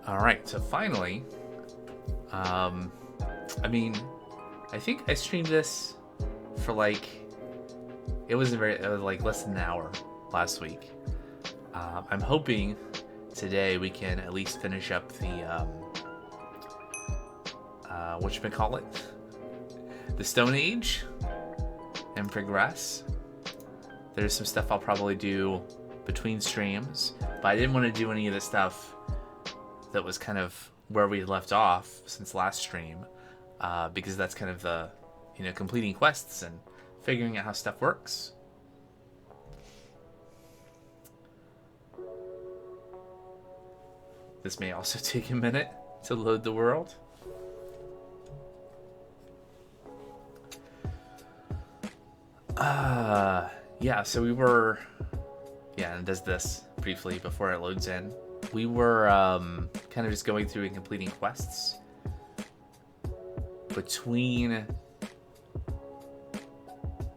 All right, so finally, I mean, I think I streamed this for like, it was like less than an hour last week. I'm hoping today we can at least finish up the, whatchamacallit, the Stone Age and progress. There's some stuff I'll probably do between streams, but I didn't want to do any of the stuff that was kind of where we left off since last stream, because that's kind of the, completing quests and figuring out how stuff works. This may also take a minute to load the world. Yeah, so we were, and it does this briefly before it loads in. We were kind of just going through and completing quests. Between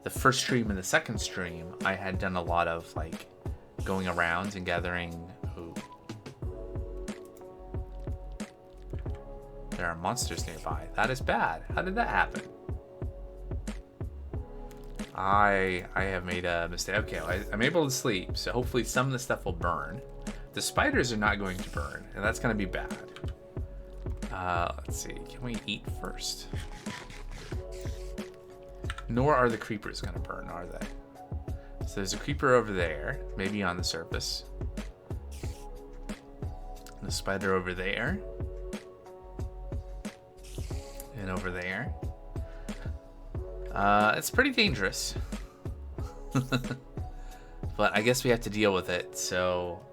the first stream and the second stream, I had done a lot of like going around and gathering. Ooh. There are monsters nearby. That is bad. How did that happen? I have made a mistake. Okay, I'm able to sleep, so hopefully some of the stuff will burn. The spiders are not going to burn, and that's going to be bad. Let's see. Can we eat first? Nor are the creepers going to burn, are they? So there's a creeper over there, maybe on the surface. And a spider over there. And over there. It's pretty dangerous. But I guess we have to deal with it, so...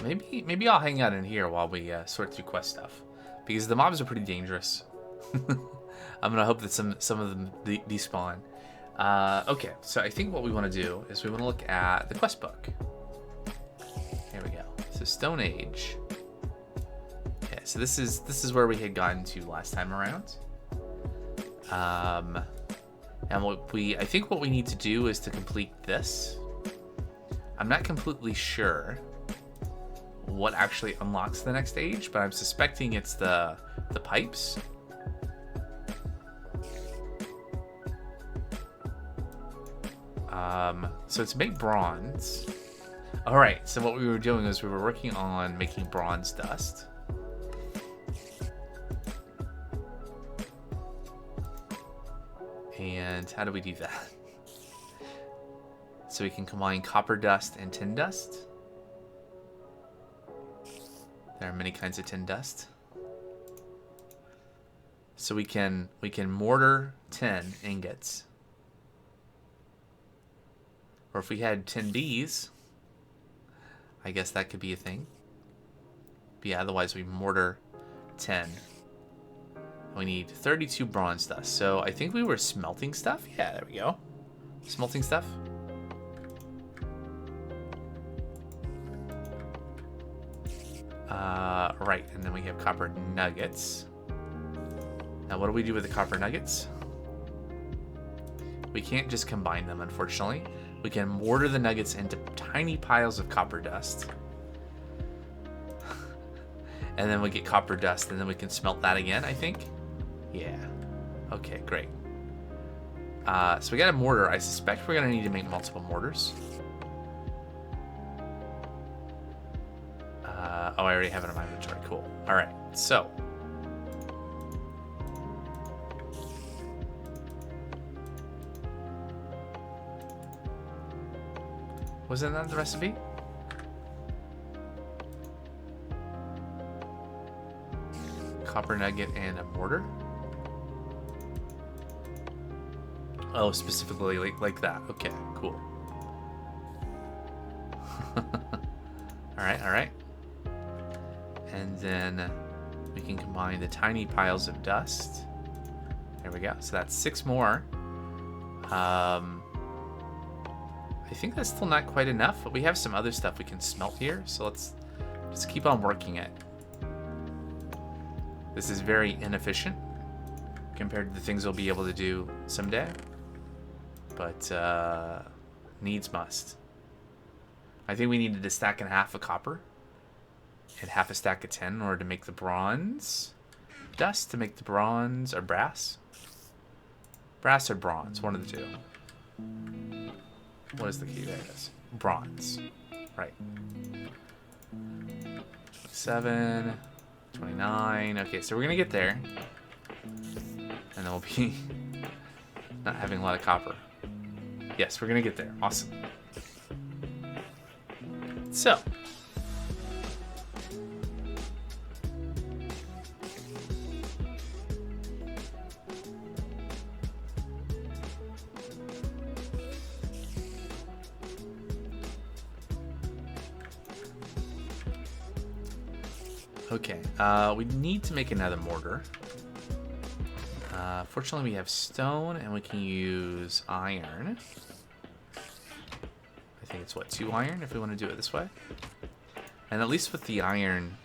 Maybe I'll hang out in here while we sort through quest stuff, because the mobs are pretty dangerous. I'm gonna hope that some of them despawn. Okay, so I think what we want to do is we want to look at the quest book. Here we go. So Stone Age. Okay, so this is where we had gotten to last time around. And I think what we need to do is to complete this. I'm not completely sure what actually unlocks the next stage, but I'm suspecting it's the pipes. So to make bronze. All right, so what we were doing is we were working on making bronze dust. And how do we do that? So we can combine copper dust and tin dust. There are many kinds of tin dust. So we can mortar tin ingots. Or if we had tin bees, I guess that could be a thing. But yeah, otherwise we mortar tin. We need 32 bronze dust. So I think we were smelting stuff. Yeah, there we go. Smelting stuff. Right, and then we have copper nuggets. Now, what do we do with the copper nuggets? We can't just combine them, unfortunately. We can mortar the nuggets into tiny piles of copper dust. And then we get copper dust, and then we can smelt that again, I think. Yeah. Okay, great. So we got a mortar. I suspect we're going to need to make multiple mortars. Oh, I already have it in my inventory. Cool. All right, so. Wasn't that the recipe? Copper nugget and a mortar? Oh, specifically like that. Okay, cool. All right. And then we can combine the tiny piles of dust. There we go. So that's 6 more. I think that's still not quite enough, but we have some other stuff we can smelt here. So let's just keep on working it. This is very inefficient compared to the things we'll be able to do someday. but needs must. I think we needed a stack and a half of copper and half a stack of tin in order to make the bronze dust, to make the bronze, or brass. Brass or bronze, one of the two. What is the key? There it is. Bronze. Right. 27, 29. Okay, so we're going to get there. And then we'll be not having a lot of copper. Yes, we're going to get there. Awesome. So. Okay, we need to make another mortar. Fortunately, we have stone, and we can use iron. I think it's, what, 2 iron, if we want to do it this way? And at least with the iron,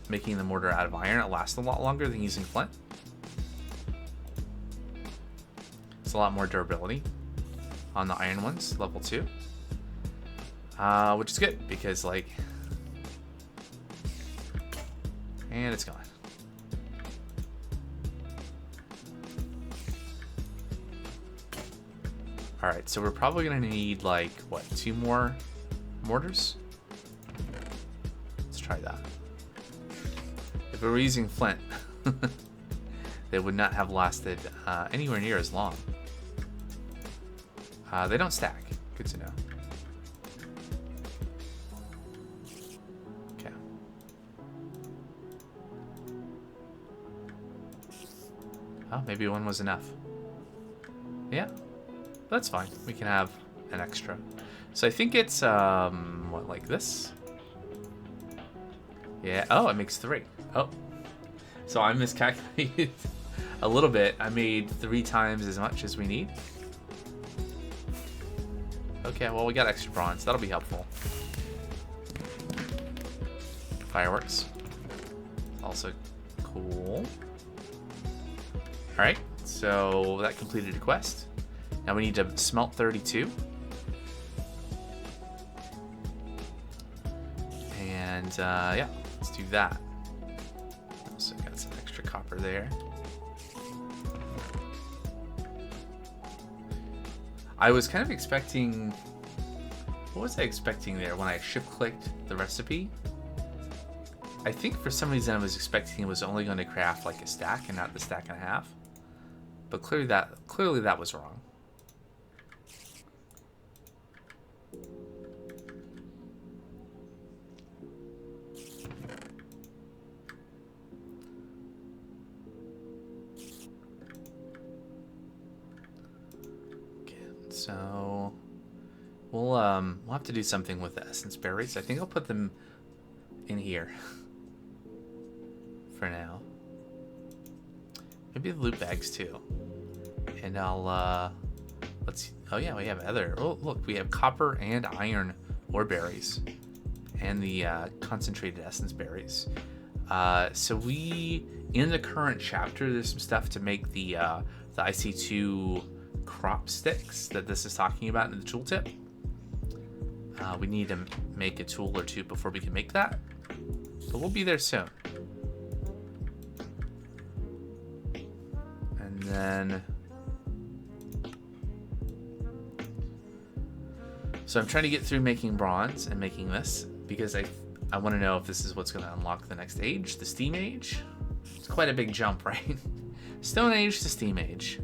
making the mortar out of iron, it lasts a lot longer than using flint. It's a lot more durability on the iron ones, level 2. Which is good, because, like... And it's gone. Alright, so we're probably going to need, like, what, 2 more mortars? Let's try that. If we were using flint, they would not have lasted anywhere near as long. They don't stack. Good to know. Okay. Oh, maybe one was enough. Yeah. That's fine. We can have an extra. So I think it's, what, like this? Yeah. Oh, it makes 3. Oh. So I miscalculated a little bit. I made 3 times as much as we need. Okay, well, we got extra bronze. That'll be helpful. Fireworks. Also cool. Alright, so that completed a quest. Now we need to smelt 32. And, yeah, let's do that. Also got some extra copper there. I was kind of expecting... What was I expecting there when I shift-clicked the recipe? I think for some reason I was expecting it was only going to craft like a stack and not the stack and a half. But clearly that was wrong. So we'll have to do something with the essence berries. I think I'll put them in here for now. Maybe the loot bags too. And I'll let's see. Oh yeah, we have other. Oh look, we have copper and iron ore berries, and the concentrated essence berries. So we in the current chapter, there's some stuff to make the IC2 crop sticks that this is talking about in the tooltip. We need to make a tool or 2 before we can make that, but we'll be there soon. And then, so I'm trying to get through making bronze and making this because I want to know if this is what's going to unlock the next age, the Steam Age. It's quite a big jump, right? Stone Age to Steam Age.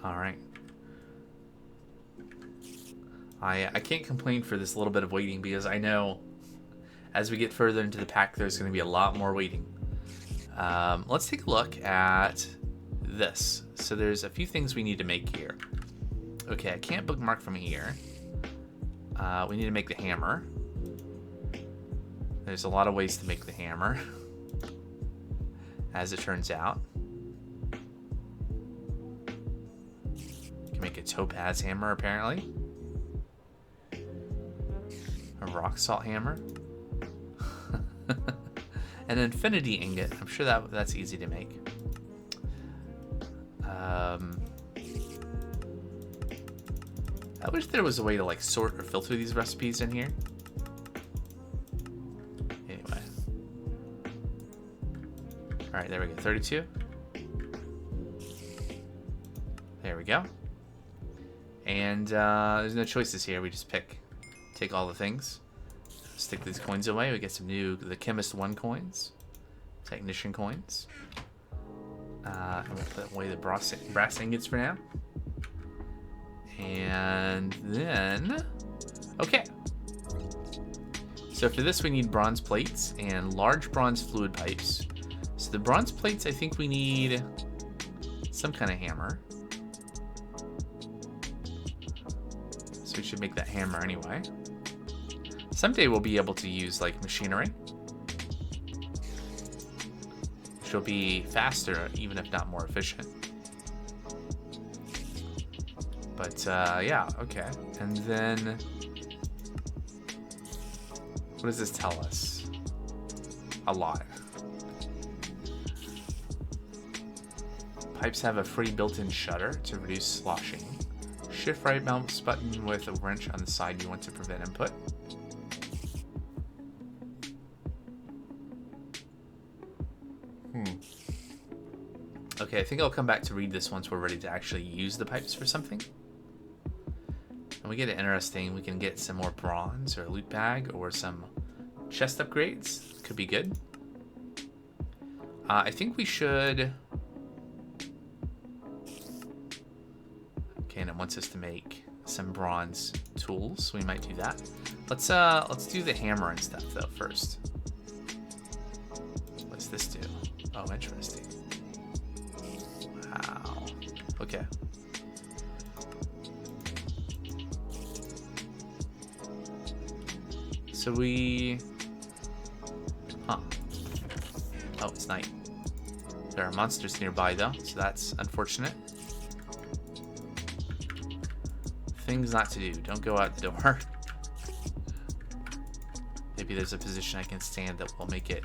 All right. I can't complain for this little bit of waiting because I know as we get further into the pack, there's going to be a lot more waiting. Let's take a look at this. So there's a few things we need to make here. Okay, I can't bookmark from here. We need to make the hammer. There's a lot of ways to make the hammer. as it turns out. Can make a topaz hammer, apparently. A rock salt hammer. An infinity ingot. I'm sure that's easy to make. I wish there was a way to like sort or filter these recipes in here. Anyway. Alright, there we go. 32. There we go. And there's no choices here. We just take all the things. Stick these coins away. We get some the Chemist 1 coins. Technician coins. And we'll put away the brass ingots for now. And then... Okay. So for this we need bronze plates and large bronze fluid pipes. So the bronze plates, I think we need some kind of hammer. So we should make that hammer anyway. Someday we'll be able to use like machinery. Which will be faster, even if not more efficient. But yeah, okay. And then what does this tell us? A lot. Pipes have a free built-in shutter to reduce sloshing. Shift right mouse button with a wrench on the side you want to prevent input. Okay, I think I'll come back to read this once we're ready to actually use the pipes for something. And we get it interesting. We can get some more bronze or a loot bag or some chest upgrades. Could be good. I think we should... Okay, and it wants us to make some bronze tools. We might do that. Let's do the hammer and stuff though first. What's this do? Oh, interesting. Wow. Okay. So we... Huh. Oh, it's night. There are monsters nearby though, so that's unfortunate. Things not to do. Don't go out the door. Maybe there's a position I can stand that will make it...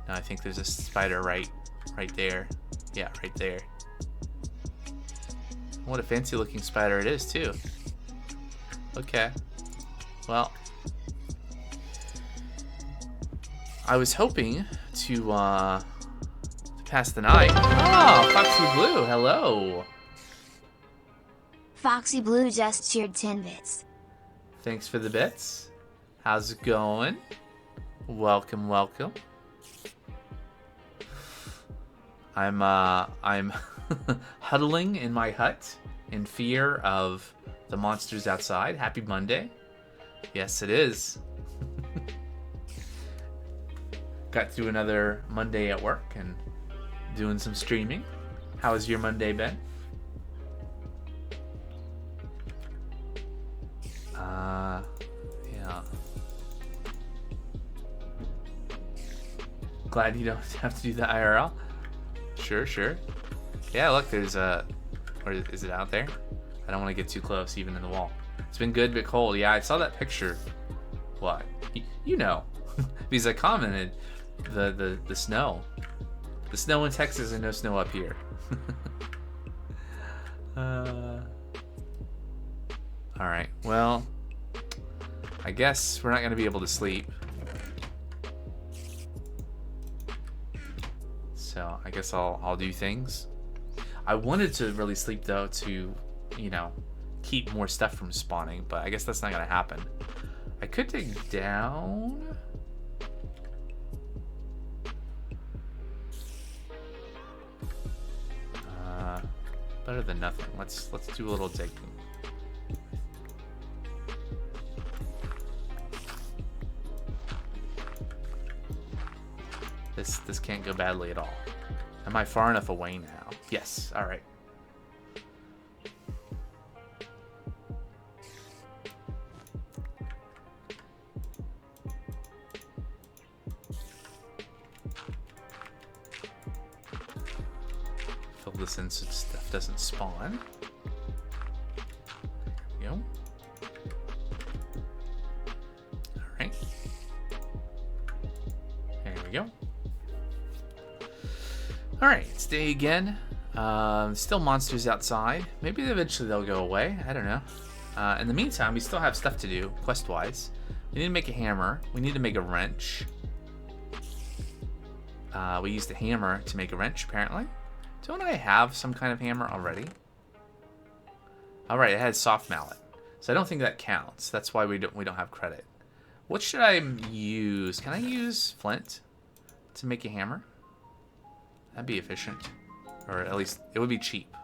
No, I think there's a spider right there. Yeah, right there. What a fancy looking spider it is too. Okay. Well, I was hoping to pass the night. Oh, Foxy Blue, hello. Foxy Blue just cheered 10 bits. Thanks for the bits. How's it going? Welcome, welcome. I'm huddling in my hut in fear of the monsters outside. Happy Monday. Yes, it is. Got through another Monday at work and doing some streaming. How has your Monday been? Yeah. Glad you don't have to do the IRL. Sure. Yeah, look, there's a... Or is it out there? I don't want to get too close, even in the wall. It's been good but cold. Yeah, I saw that picture. What? You know. Because I commented the snow. The snow in Texas and no snow up here. Alright, well... I guess we're not going to be able to sleep. So I guess I'll do things. I wanted to really sleep though to, you know, keep more stuff from spawning, but I guess that's not gonna happen. I could dig down. Better than nothing. Let's do a little digging. This can't go badly at all. Am I far enough away now? Yes. All right. this in so stuff doesn't spawn. There we go. Alright. There we go. Alright, it's day again. Still monsters outside. Maybe eventually they'll go away. I don't know. In the meantime, we still have stuff to do, quest-wise. We need to make a hammer. We need to make a wrench. We used a hammer to make a wrench, apparently. Don't I have some kind of hammer already? Alright, it has soft mallet. So I don't think that counts. That's why we don't have credit. What should I use? Can I use flint to make a hammer? That'd be efficient. Or at least, it would be cheap.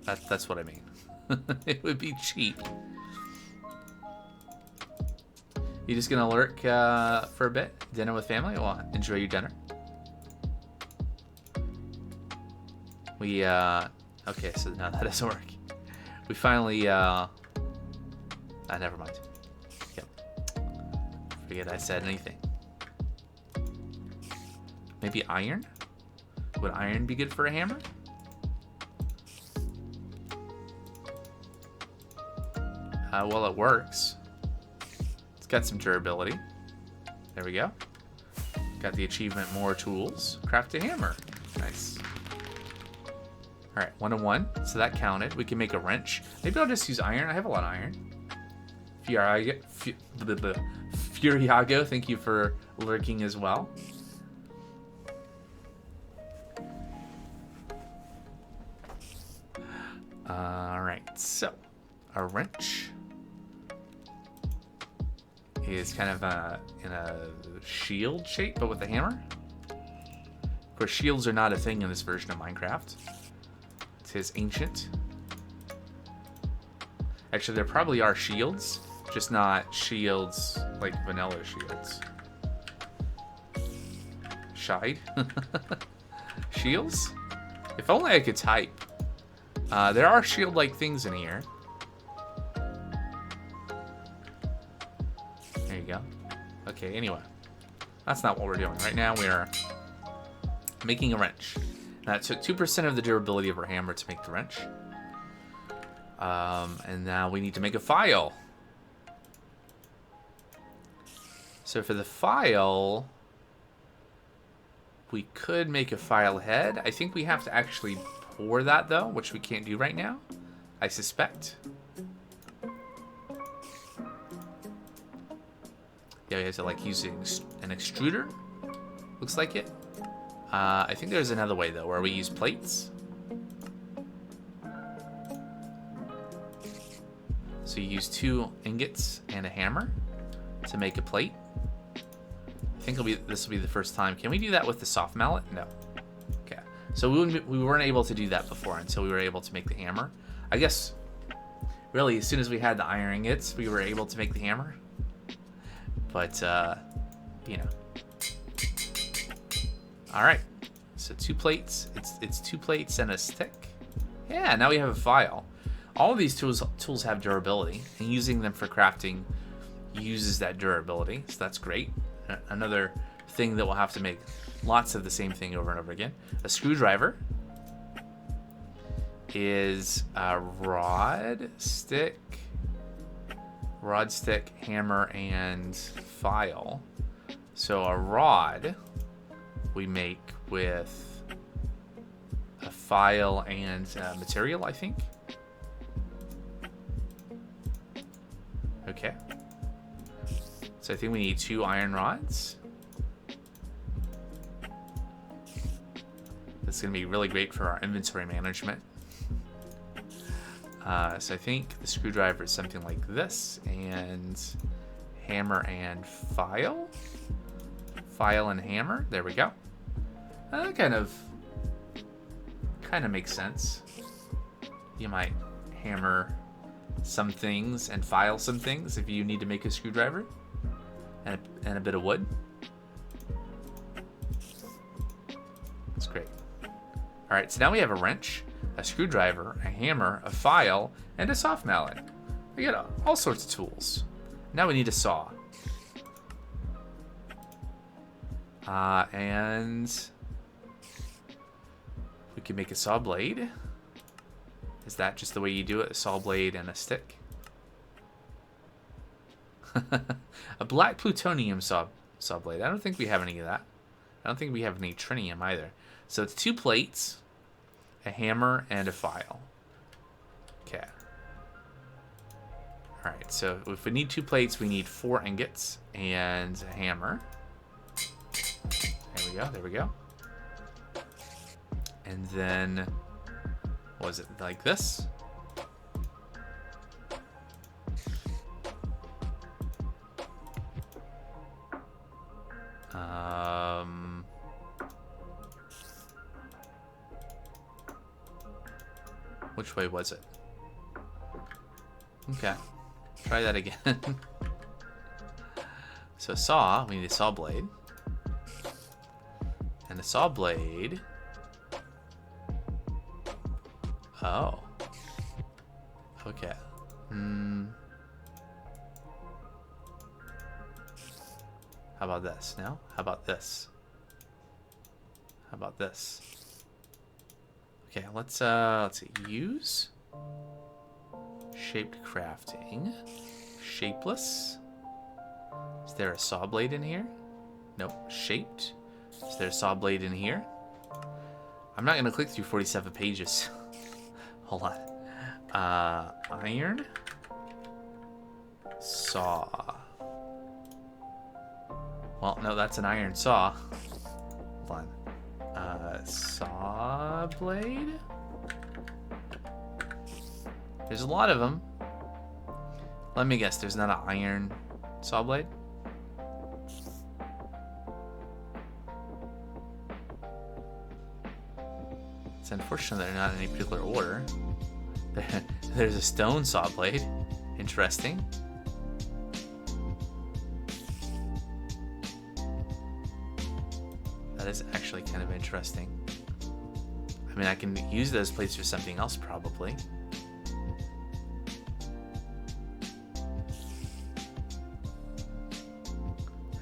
That's what I mean. It would be cheap. You just gonna lurk for a bit? Dinner with family? Well, enjoy your dinner. We, okay, so no, that doesn't work. We finally, never mind. Yep. Forget I said anything. Maybe iron? Would iron be good for a hammer? Well, it works. It's got some durability. There we go. Got the achievement, more tools. Craft a hammer. Nice. Alright, 1 and 1. So that counted. We can make a wrench. Maybe I'll just use iron. I have a lot of iron. Furiago, thank you for lurking as well. Alright, so a wrench is kind of in a shield shape, but with a hammer. Of course, shields are not a thing in this version of Minecraft. It is ancient. Actually, there probably are shields, just not shields like vanilla shields. Shide? Shields? If only I could type. There are shield-like things in here. There you go. Okay, anyway. That's not what we're doing. Right now we are making a wrench. That took 2% of the durability of our hammer to make the wrench. And now we need to make a file. So for the file, we could make a file head. I think we have to actually pour that though, which we can't do right now, I suspect. Yeah, we have to like using an extruder. Looks like it. I think there's another way though, where we use plates. So you use 2 ingots and a hammer to make a plate. I think this will be the first time. Can we do that with the soft mallet? No. Okay. So we weren't able to do that before until we were able to make the hammer. I guess, really, as soon as we had the iron ingots, we were able to make the hammer. But, you know. Alright. So 2 plates. It's 2 plates and a stick. Yeah, now we have a file. All of these tools have durability, and using them for crafting uses that durability, so that's great. Another thing that we'll have to make lots of the same thing over and over again. A screwdriver is a rod, stick, hammer, and file. So a rod we make with a file and material, I think. Okay. So I think we need 2 iron rods. That's going to be really great for our inventory management. So I think the screwdriver is something like this, and hammer and file. File and hammer. There we go. That kind of makes sense. You might hammer some things and file some things if you need to make a screwdriver and a bit of wood. That's great. All right, so now we have a wrench, a screwdriver, a hammer, a file, and a soft mallet. We got all sorts of tools. Now we need a saw. And we can make a saw blade. Is that just the way you do it? A saw blade and a stick? A black plutonium saw blade. I don't think we have any of that. I don't think we have any trinium either. So it's 2 plates, a hammer, and a file. Okay. Alright, so if we need 2 plates, we need 4 ingots and a hammer. There we go, there we go. And then, was it like this? Which way was it? Okay, try that again. So saw, we need a saw blade. And a saw blade. Oh. Okay. How about this? No? How about this? How about this? Okay, let's see. Use shaped crafting. Shapeless. Is there a saw blade in here? Nope. Shaped. Is there a saw blade in here? I'm not gonna click through 47 pages. Hold on. Iron. Saw. Well, no, that's an iron saw. Hold on. Saw blade? There's a lot of them. Let me guess, there's not an iron saw blade? It's unfortunate they're not in any particular order. There's a stone saw blade. Interesting. That is actually kind of interesting. I mean, I can use those plates for something else, probably.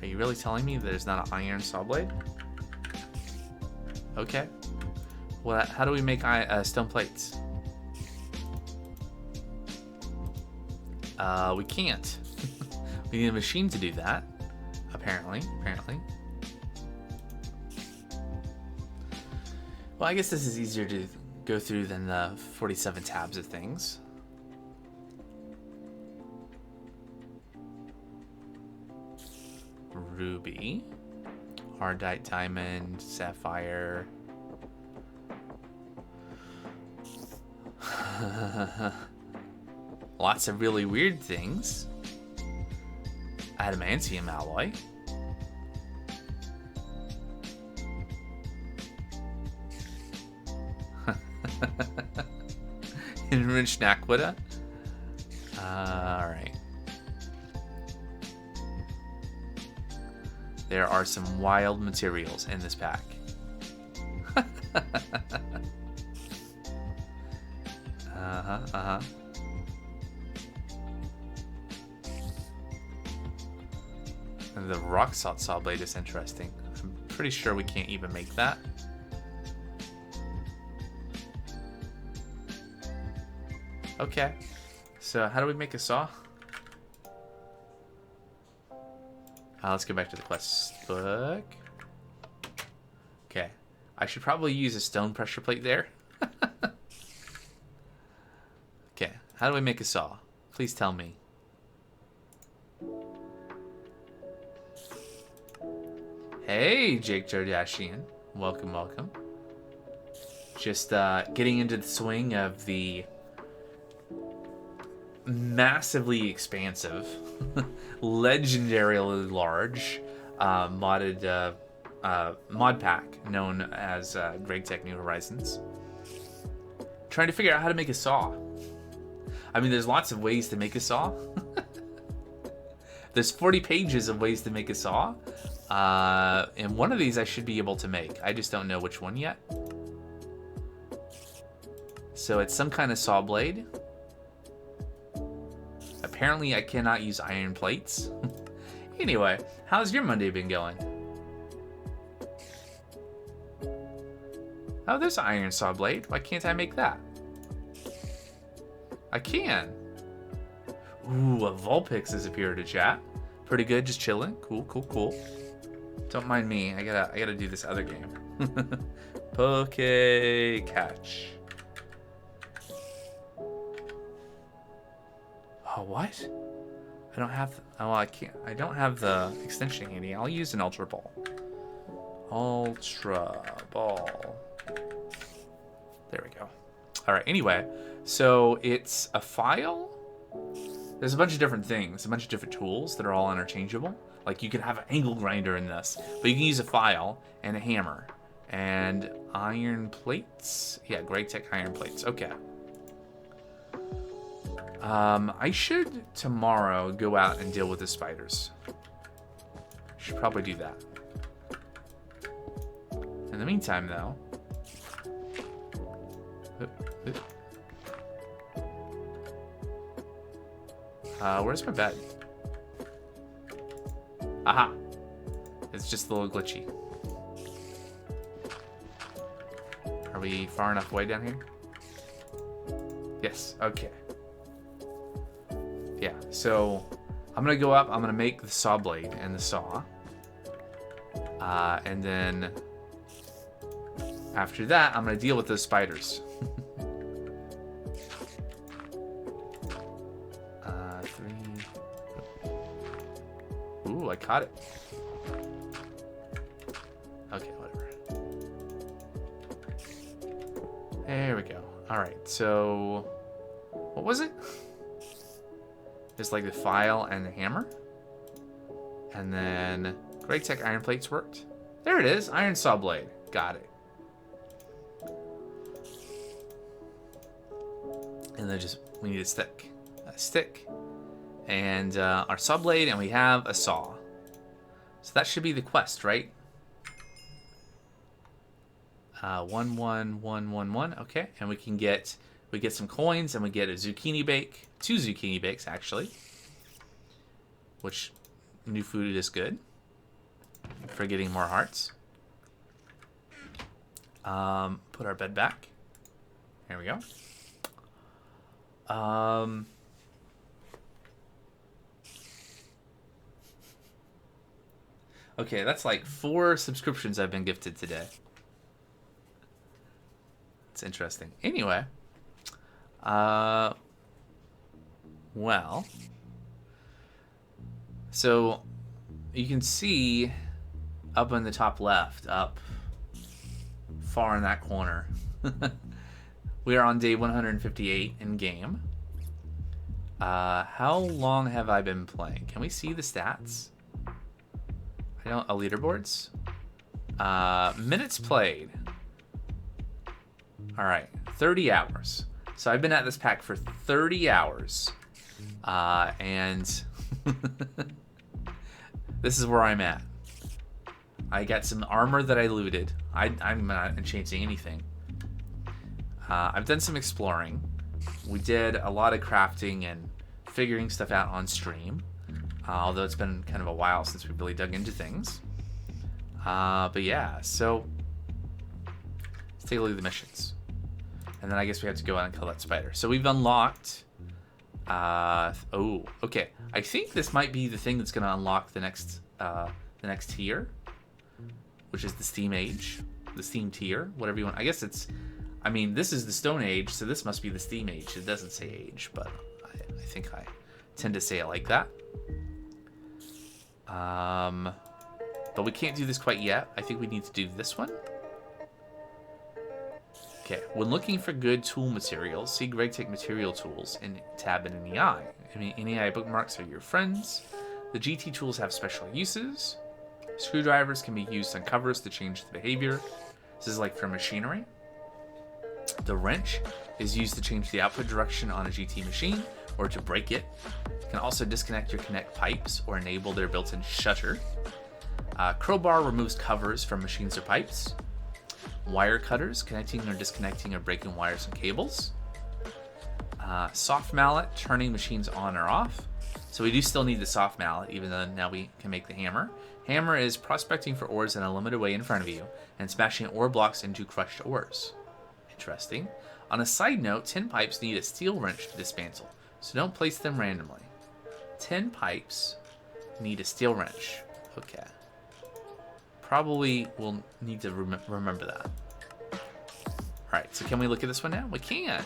Are you really telling me there's not an iron saw blade? Okay. Well, how do we make stone plates? We can't. We need a machine to do that. Apparently. Well, I guess this is easier to go through than the 47 tabs of things. Ruby, Ardite diamond, sapphire. Lots of really weird things. Adamantium alloy. Enriched naquita. Alright. There are some wild materials in this pack. And the rock salt saw blade is interesting. I'm pretty sure we can't even make that. Okay, so how do we make a saw? Let's go back to the quest book. Okay, I should probably use a stone pressure plate there. Okay, how do we make a saw? Please tell me. Hey, Jake Jardashian. Welcome, welcome. Just getting into the swing of the massively expansive, legendarily large modded mod pack known as Gregtech New Horizons. Trying to figure out how to make a saw. I mean, there's lots of ways to make a saw. There's 40 pages of ways to make a saw. And one of these I should be able to make. I just don't know which one yet. So it's some kind of saw blade. Apparently I cannot use iron plates. Anyway, how's your Monday been going? Oh, there's an iron saw blade. Why can't I make that? I can. Ooh, a Vulpix has appeared to chat. Pretty good, just chilling. Cool, cool, cool. Don't mind me. I gotta do this other game. Poke catch. Oh, what? I don't have. Oh, I can't. I don't have the extension handy. I'll use an Ultra Ball. Ultra Ball. There we go. All right. Anyway, so it's a file. There's a bunch of different things, a bunch of different tools that are all interchangeable. Like you can have an angle grinder in this, but you can use a file and a hammer and iron plates. Yeah, Gregtech iron plates. Okay. I should tomorrow go out and deal with the spiders. Should probably do that. In the meantime, though. Where's my bed? Aha! It's just a little glitchy. Are we far enough away down here? Yes, okay. Yeah, so I'm gonna go up, I'm gonna make the saw blade and the saw. And then after that, I'm gonna deal with those spiders. Ooh, I caught it. Okay, whatever. There we go. Alright, so what was it? There's like the file and the hammer. And then Gregtech iron plates worked. There it is, iron saw blade. Got it. And then we need a stick. A stick. And our saw blade, and we have a saw. So that should be the quest, right? 11111. Okay, and we get some coins, and we get a zucchini bake, 2 zucchini bakes actually, which new food is good for getting more hearts. Put our bed back. There we go. Okay, that's like 4 subscriptions I've been gifted today. It's interesting. Anyway, well, so you can see up in the top left, up far in that corner, we are on day 158 in game. How long have I been playing? Can we see the stats? I don't, leaderboards. Minutes played. All right, 30 hours. So I've been at this pack for 30 hours. And this is where I'm at. I got some armor that I looted. I'm not enchanting anything. I've done some exploring. We did a lot of crafting and figuring stuff out on stream. Although it's been kind of a while since we've really dug into things. But yeah, so let's take a look at the missions. And then I guess we have to go out and kill that spider. So we've unlocked... oh, okay. I think this might be the thing that's going to unlock the next tier. Which is the Steam Age. The Steam tier, whatever you want. I guess it's... I mean, this is the Stone Age, so this must be the Steam Age. It doesn't say age, but I think I tend to say it like that. But we can't do this quite yet. I think we need to do this one. Okay, when looking for good tool materials, see Gregtech material tools in tab in NEI. NEI bookmarks are your friends. The GT tools have special uses. Screwdrivers can be used on covers to change the behavior. This is like for machinery. The wrench is used to change the output direction on a GT machine or to break it. You can also disconnect your Connect pipes or enable their built-in shutter. Crowbar removes covers from machines or pipes. Wire cutters, connecting or disconnecting or breaking wires and cables. Soft mallet, turning machines on or off. So we do still need the soft mallet, even though now we can make the hammer. Hammer is prospecting for ores in a limited way in front of you and smashing ore blocks into crushed ores. Interesting. On a side note, tin pipes need a steel wrench to dismantle, so don't place them randomly. Tin pipes need a steel wrench. Okay. Probably will need to remember that. Alright, so can we look at this one now? We can.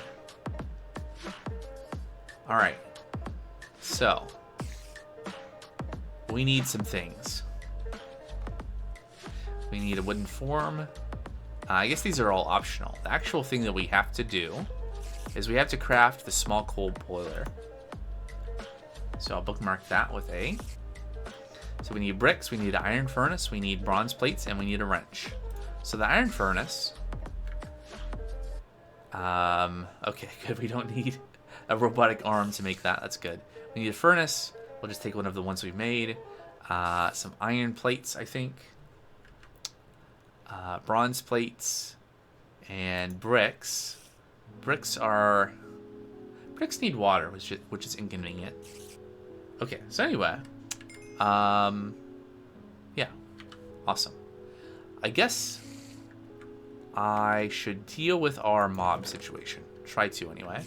Alright. So, we need some things. We need a wooden form. I guess these are all optional. The actual thing that we have to do is we have to craft the small coal boiler. So I'll bookmark that with A. So we need bricks, we need an iron furnace, we need bronze plates, and we need a wrench. So the iron furnace... okay, good. We don't need a robotic arm to make that. That's good. We need a furnace. We'll just take one of the ones we've made. Some iron plates, I think. Bronze plates. And bricks. Bricks need water, which is inconvenient. Okay, so anyway. Yeah. Awesome. I guess I should deal with our mob situation. Try to, anyway.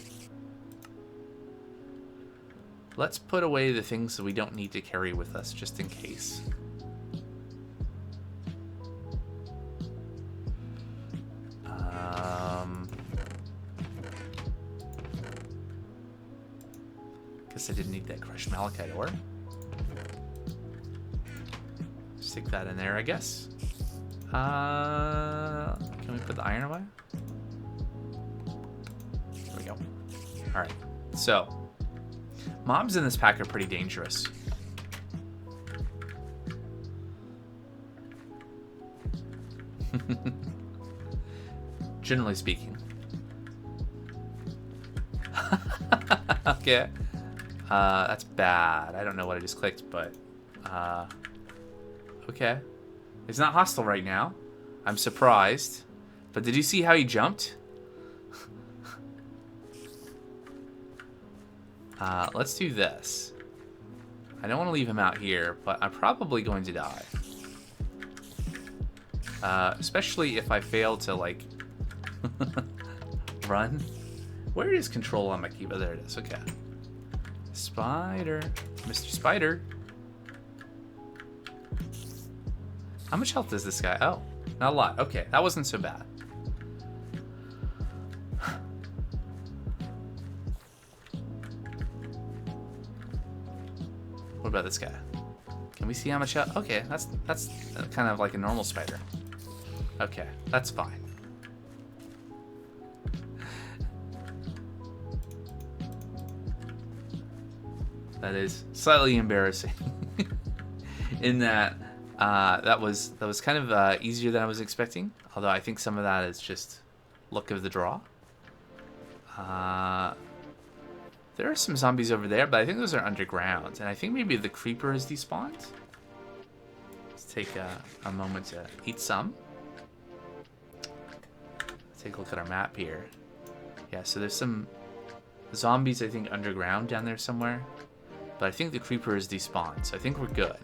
Let's put away the things that we don't need to carry with us, just in case. Guess I didn't need that crushed malachite ore. Stick that in there, I guess. Can we put the iron away? There we go. Alright, so mobs in this pack are pretty dangerous. Generally speaking. Okay. That's bad. I don't know what I just clicked, but okay. He's not hostile right now. I'm surprised. But did you see how he jumped? Let's do this. I don't want to leave him out here, but I'm probably going to die. Especially if I fail to, like, run. Where is control on my keyboard? There it is. Okay. Spider. Mr. Spider. How much health does this guy? Oh, not a lot. Okay, that wasn't so bad. What about this guy? Can we see how much health? Okay, that's kind of like a normal spider. Okay, that's fine. That is slightly embarrassing. In that that was kind of easier than I was expecting. Although I think some of that is just luck of the draw. There are some zombies over there, but I think those are underground. And I think maybe the creeper is despawned. Let's take a moment to eat some. Take a look at our map here. Yeah, so there's some zombies, I think, underground down there somewhere. But I think the creeper is despawned, so I think we're good.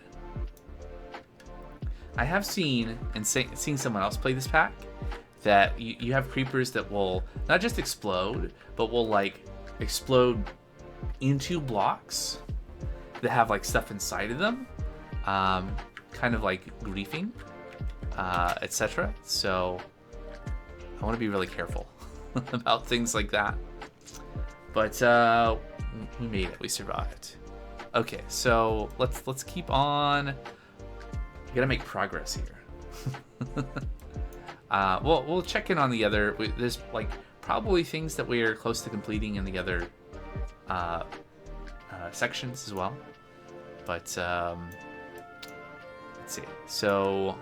I have seen, and seen someone else play this pack, that you have creepers that will not just explode, but will, like, explode into blocks that have, like, stuff inside of them. Kind of like griefing, etc. So I want to be really careful about things like that. But we made it. We survived. Okay, so let's keep on. We gotta make progress here. We'll check in on the other. There's like probably things that we are close to completing in the other sections as well. But let's see. So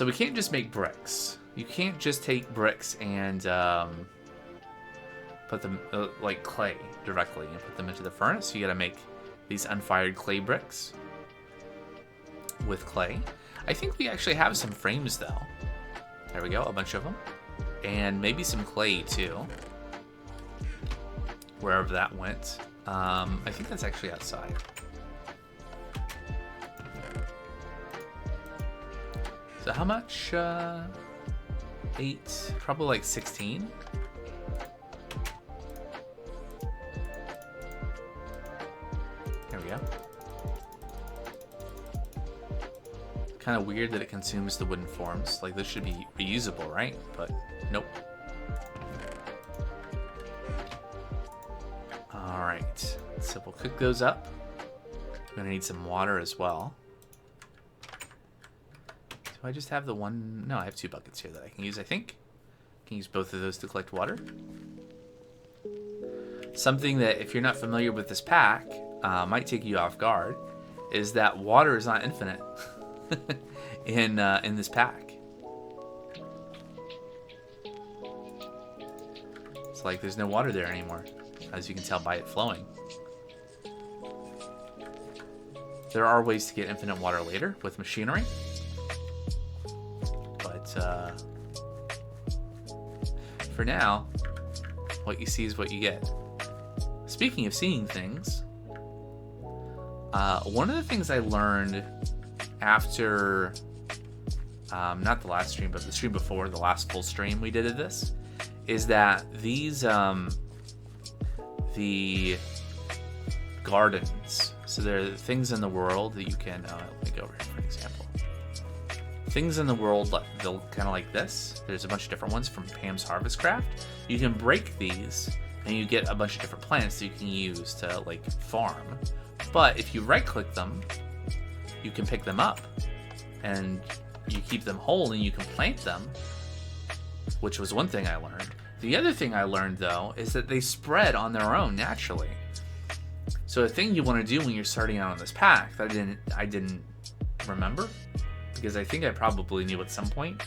we can't just make bricks. You can't just take bricks and put them like clay directly and put them into the furnace. You gotta make these unfired clay bricks with clay. I think we actually have some frames though. There we go, a bunch of them. And maybe some clay too. Wherever that went. I think that's actually outside. So how much? 8, probably like 16. There we go. Kind of weird that it consumes the wooden forms. Like, this should be reusable, right? But nope. Alright, so we'll cook those up. I'm gonna need some water as well. Do I just have the one? No, I have 2 buckets here that I can use, I think. I can use both of those to collect water. Something that, if you're not familiar with this pack, might take you off guard, is that water is not infinite in this pack. It's like there's no water there anymore, as you can tell by it flowing. There are ways to get infinite water later with machinery, but for now, what you see is what you get. Speaking of seeing things, one of the things I learned after, not the last stream, but the stream before, the last full stream we did of this, is that these, the gardens, so there are things in the world that you can, let me go over here for an example. Things in the world, they'll kind of like this. There's a bunch of different ones from Pam's Harvest Craft. You can break these, and you get a bunch of different plants that you can use to, like, farm. But if you right-click them, you can pick them up, and you keep them whole, and you can plant them, which was one thing I learned. The other thing I learned, though, is that they spread on their own naturally. So a thing you want to do when you're starting out on this pack that I didn't remember, because I think I probably knew at some point,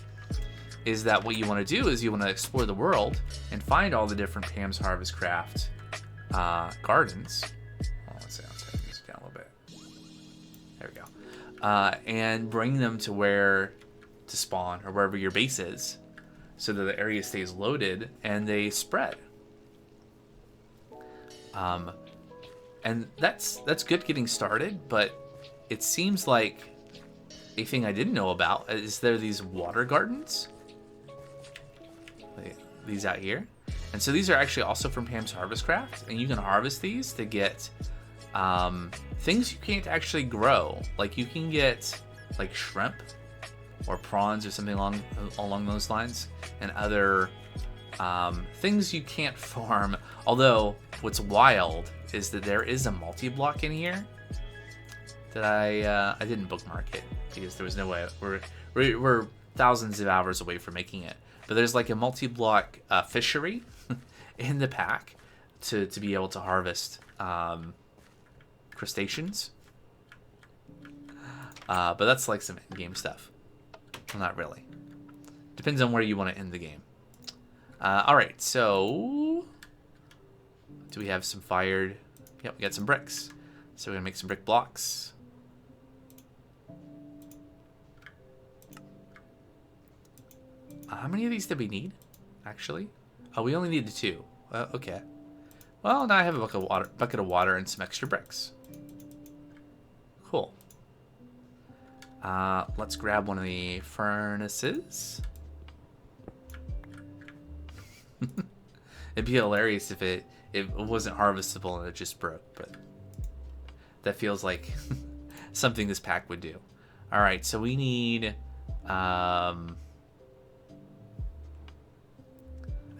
is that what you want to do is you want to explore the world and find all the different Pam's Harvest Craft gardens. Well, let's see, I'll turn this down a little bit. There we go. And bring them to where to spawn, or wherever your base is, so that the area stays loaded and they spread. And that's good getting started, but it seems like a thing I didn't know about is there these water gardens. These out here. And so these are actually also from Pam's Harvest Craft, and you can harvest these to get things you can't actually grow. Like you can get like shrimp or prawns or something along those lines, and other things you can't farm. Although what's wild is that there is a multi-block in here that I didn't bookmark it because there was no way. We're thousands of hours away from making it, but there's like a multi-block fishery in the pack to be able to harvest crustaceans. But that's like some in-game stuff. Well, not really. Depends on where you want to end the game. Alright, so do we have some fired? Yep, we got some bricks. So we're going to make some brick blocks. How many of these did we need, actually? Oh, we only needed 2. Okay. Well, now I have a bucket of water and some extra bricks. Cool. Let's grab one of the furnaces. It'd be hilarious if it wasn't harvestable and it just broke, but that feels like something this pack would do. All right, so we need. I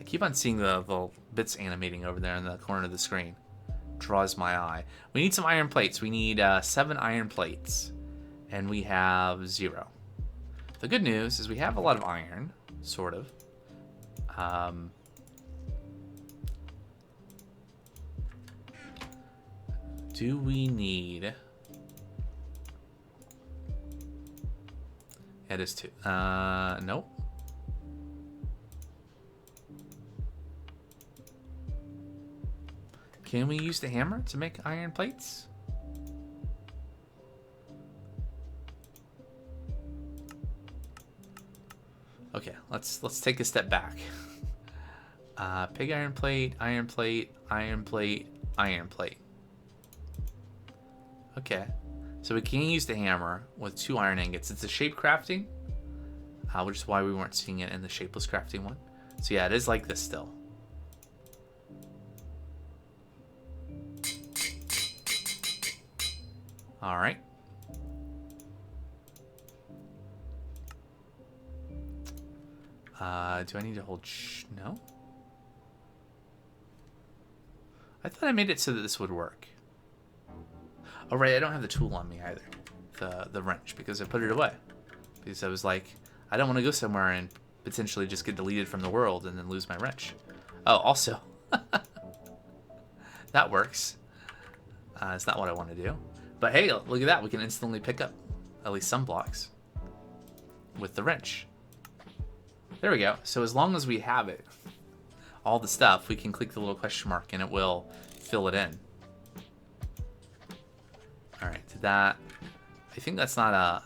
keep on seeing the bits animating over there in the corner of the screen. Draws my eye. We need some iron plates. We need 7 iron plates, and we have 0. The good news is we have a lot of iron, sort of. Do we need? It is 2. Nope. Can we use the hammer to make iron plates? Okay, let's take a step back. Pig iron plate, iron plate, iron plate, iron plate. Okay, so we can use the hammer with 2 iron ingots. It's a shape crafting, which is why we weren't seeing it in the shapeless crafting one. So yeah, it is like this still. All right. Do I need to hold no? I thought I made it so that this would work. Oh right, I don't have the tool on me either. The wrench, because I put it away. Because I was like, I don't want to go somewhere and potentially just get deleted from the world and then lose my wrench. Oh, also, that works. It's not what I want to do. But hey, look at that. We can instantly pick up at least some blocks with the wrench. There we go. So as long as we have it, all the stuff, we can click the little question mark and it will fill it in. All right, to that. I think that's not a...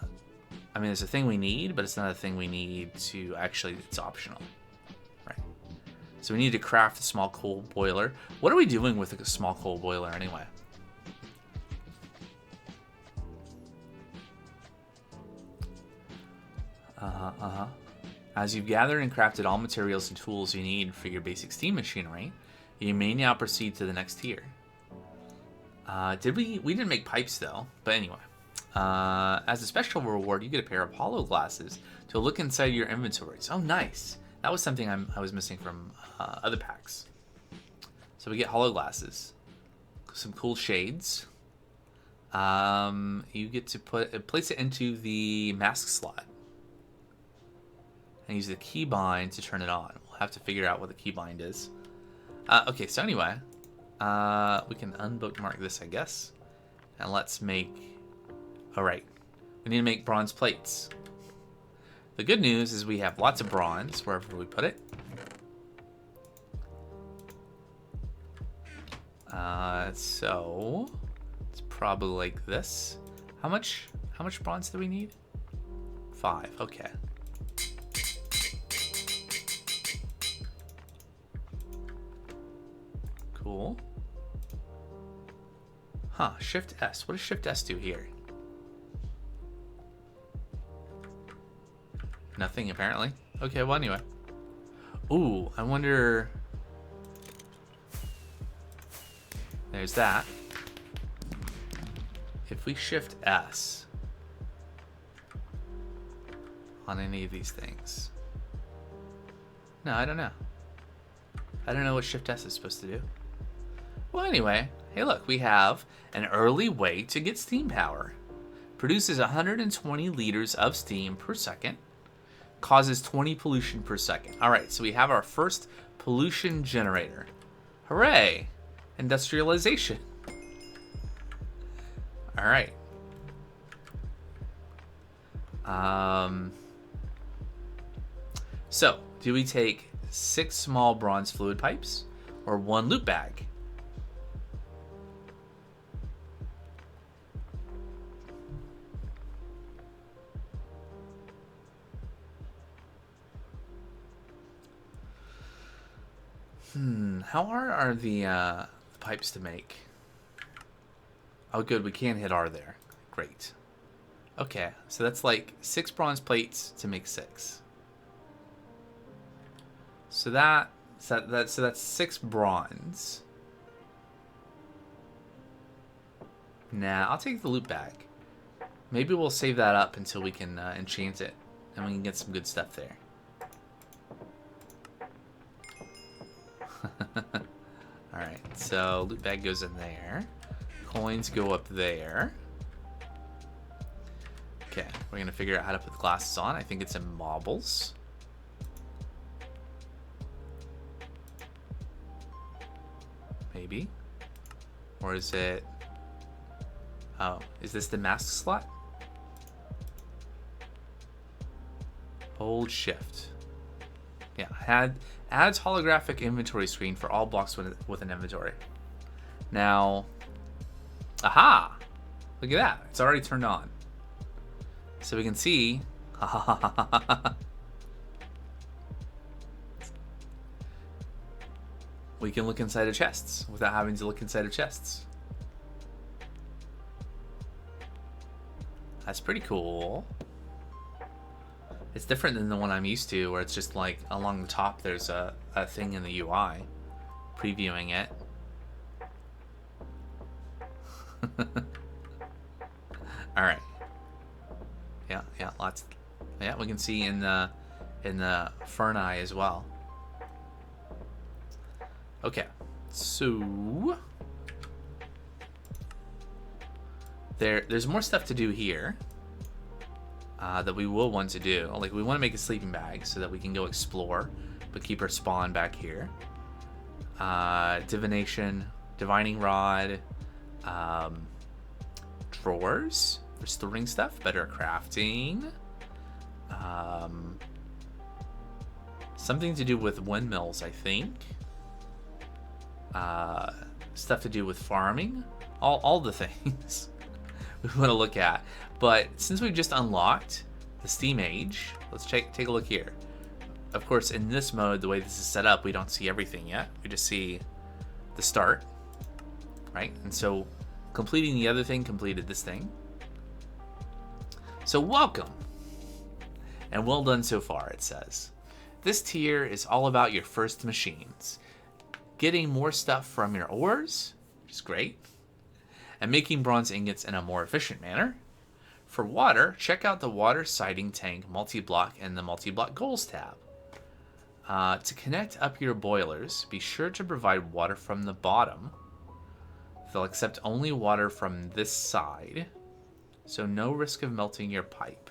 I mean, it's a thing we need, but it's not a thing we need to actually... It's optional. Right. So we need to craft a small coal boiler. What are we doing with a small coal boiler anyway? As you've gathered and crafted all materials and tools you need for your basic steam machinery, you may now proceed to the next tier. We didn't make pipes though, but anyway. As a special reward, you get a pair of hollow glasses to look inside your inventories. Oh, nice. That was something I was missing from other packs. So we get hollow glasses, some cool shades. You get to place it into the mask slot. And use the keybind to turn it on. We'll have to figure out what the keybind is. Okay, so anyway, we can unbookmark this, I guess. And let's make... Alright, we need to make bronze plates. The good news is we have lots of bronze wherever we put it. So it's probably like this. How much bronze do we need? 5, okay. Cool. Huh, Shift S. What does Shift S do here? Nothing, apparently. Okay, well, anyway. Ooh, I wonder... There's that. If we Shift S on any of these things. No, I don't know. I don't know what Shift S is supposed to do. Well, anyway, hey look, we have an early way to get steam power. Produces 120 liters of steam per second. Causes 20 pollution per second. Alright, so we have our first pollution generator. Hooray! Industrialization. Alright. So, do we take 6 small bronze fluid pipes or 1 loot bag? How hard are the pipes to make? Oh, good. We can hit R there. Great. Okay, so that's like 6 bronze plates to make 6. So that's 6 bronze. Nah, I'll take the loot bag. Maybe we'll save that up until we can enchant it, and we can get some good stuff there. Alright, so loot bag goes in there. Coins go up there. Okay, we're going to figure out how to put the glasses on. I think it's in marbles. Maybe. Or is it... Oh, is this the mask slot? Hold shift. Yeah, adds holographic inventory screen for all blocks with an inventory. Now, aha! Look at that. It's already turned on. So we can see... we can look inside of chests without having to look inside of chests. That's pretty cool. It's different than the one I'm used to, where it's just like along the top there's a thing in the UI previewing it. All right. Yeah, lots. Yeah, we can see in the Ferni as well. Okay, so there's more stuff to do here that we will want to do. Like, we want to make a sleeping bag so that we can go explore, but keep our spawn back here. Divination, divining rod, drawers for storing stuff, better crafting, something to do with windmills, I think. Stuff to do with farming, all the things we want to look at. But since we've just unlocked the Steam Age, let's take a look here. Of course, in this mode, the way this is set up, we don't see everything yet. We just see the start, right? And so completing the other thing completed this thing. So welcome and well done so far, it says. This tier is all about your first machines, getting more stuff from your ores, which is great, and making bronze ingots in a more efficient manner. For water, check out the water sighting tank multi-block in the multi-block goals tab. To connect up your boilers, be sure to provide water from the bottom. They'll accept only water from this side, so no risk of melting your pipe.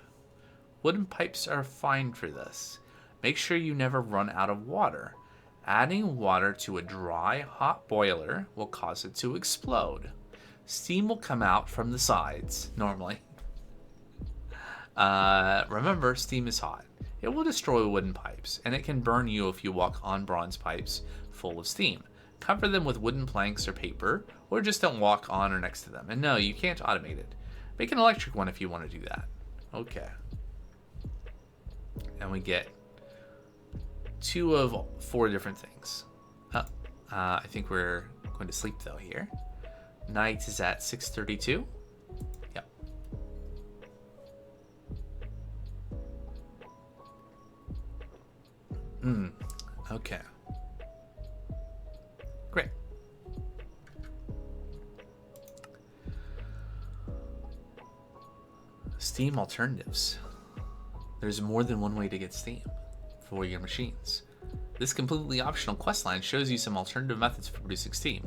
Wooden pipes are fine for this. Make sure you never run out of water. Adding water to a dry, hot boiler will cause it to explode. Steam will come out from the sides, normally. Remember, steam is hot. It will destroy wooden pipes, and it can burn you if you walk on bronze pipes full of steam. Cover them with wooden planks or paper, or just don't walk on or next to them. And no, you can't automate it. Make an electric one if you want to do that. Okay. And we get 2 of 4 different things. I think we're going to sleep though here. Night is at 6:32. Yep. Okay. Great. Steam alternatives. There's more than one way to get Steam for your machines. This completely optional questline shows you some alternative methods for producing Steam.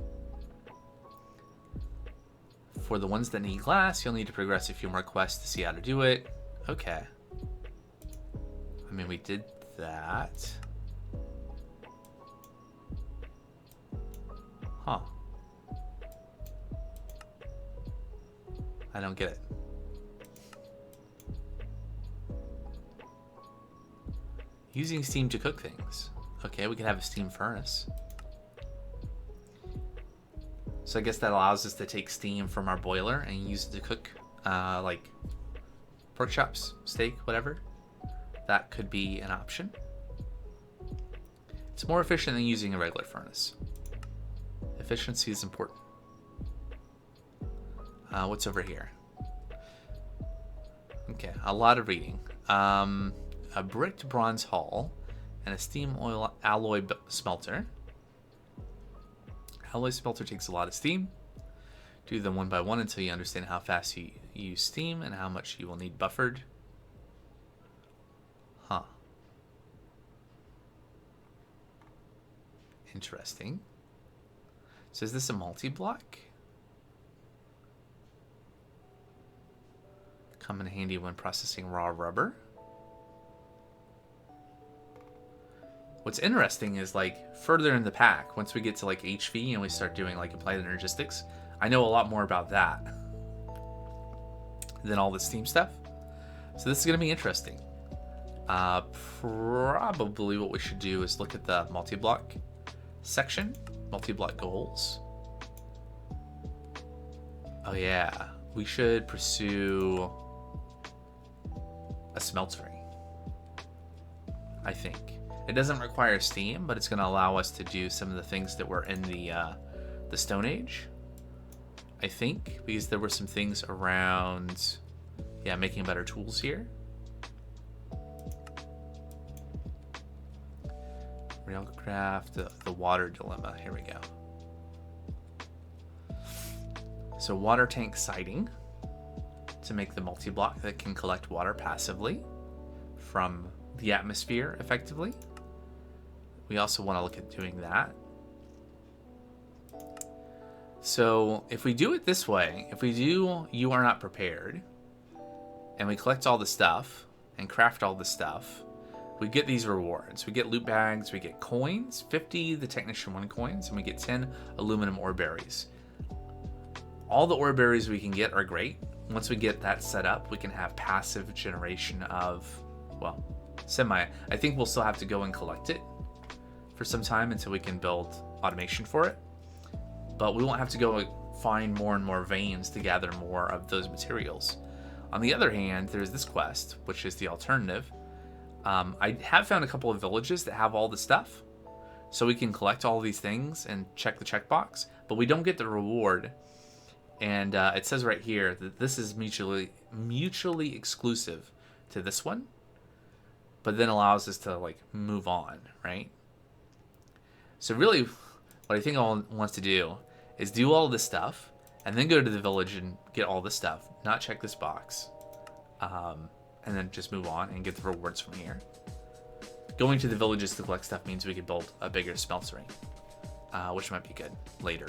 For the ones that need glass, you'll need to progress a few more quests to see how to do it. Okay. I mean, we did that. Huh. I don't get it. Using steam to cook things. Okay, we can have a steam furnace. So I guess that allows us to take steam from our boiler and use it to cook, like pork chops, steak, whatever. That could be an option. It's more efficient than using a regular furnace. Efficiency is important. What's over here? Okay, a lot of reading. A bricked bronze hull and a steam oil alloy smelter. Alloy smelter takes a lot of steam. Do them one by one until you understand how fast you use steam and how much you will need buffered. Huh. Interesting. So is this a multi-block? Come in handy when processing raw rubber. What's interesting is, like, further in the pack, once we get to like HV and we start doing like applied energistics, I know a lot more about that than all the steam stuff. So this is going to be interesting. Probably what we should do is look at the multi-block section, multi-block goals. Oh yeah, we should pursue a smeltery, I think. It doesn't require steam, but it's going to allow us to do some of the things that were in the Stone Age, I think, because there were some things around, yeah, making better tools here. Railcraft, the water dilemma. Here we go. So water tank siding to make the multi-block that can collect water passively from the atmosphere effectively. We also want to look at doing that. So if we do it this way, if we do You Are Not Prepared, and we collect all the stuff and craft all the stuff, we get these rewards. We get loot bags, we get coins, 50 the Technician 1 coins, and we get 10 aluminum ore berries. All the ore berries we can get are great. Once we get that set up, we can have passive generation of, well, semi. I think we'll still have to go and collect it for some time until we can build automation for it. But we won't have to go find more and more veins to gather more of those materials. On the other hand, there's this quest, which is the alternative. I have found a couple of villages that have all the stuff, so we can collect all these things and check the checkbox, but we don't get the reward. And it says right here that this is mutually exclusive to this one, but then allows us to like move on, right? So really, what I think all wants to do is do all this stuff and then go to the village and get all this stuff, not check this box, and then just move on and get the rewards from here. Going to the villages to collect stuff means we could build a bigger smeltery, which might be good later.